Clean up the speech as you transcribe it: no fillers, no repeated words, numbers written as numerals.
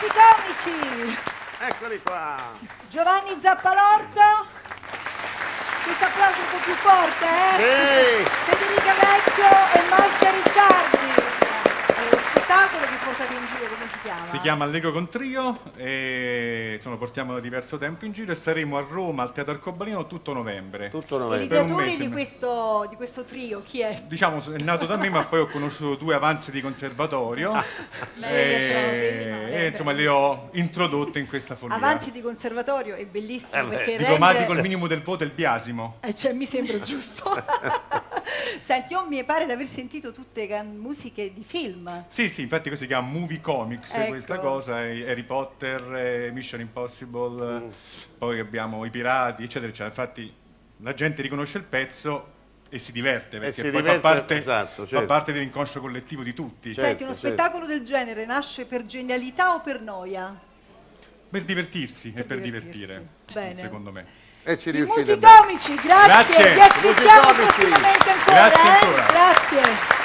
musicomici! Eccoli qua! Giovanni Zappalorto. Questo applauso un po' più forte, Sì. Federica Vecchio e Marzia Ricciardi. Lo spettacolo che portate in giro, come si chiama? Si chiama Allegro con Trio e portiamo da diverso tempo in giro e saremo a Roma al Teatro Arcobaleno tutto novembre. Tutto E novembre. l'ideatore di questo trio, chi è? Diciamo, è nato da me, ma poi ho conosciuto due avanzi di conservatorio e insomma li ho introdotte in questa follia. Avanzi di conservatorio è bellissimo perché Diplomati rende... col minimo del voto e il biasimo. Cioè, mi sembra giusto. Senti, io mi pare di aver sentito tutte musiche di film. Sì, infatti questo si chiama Movie Comics, Ecco. questa cosa, Harry Potter, Mission Impossible, poi abbiamo i pirati, eccetera, eccetera. Infatti la gente riconosce il pezzo e si diverte, perché poi fa parte dell'inconscio collettivo di tutti. Senti, uno spettacolo del genere nasce per genialità o per noia? Per divertirsi e per divertire, Bene. secondo me. E ci I riuscite musicomici, grazie. Grazie. Vi aspettiamo Musicomici. prossimamente ancora. Grazie ancora. Grazie.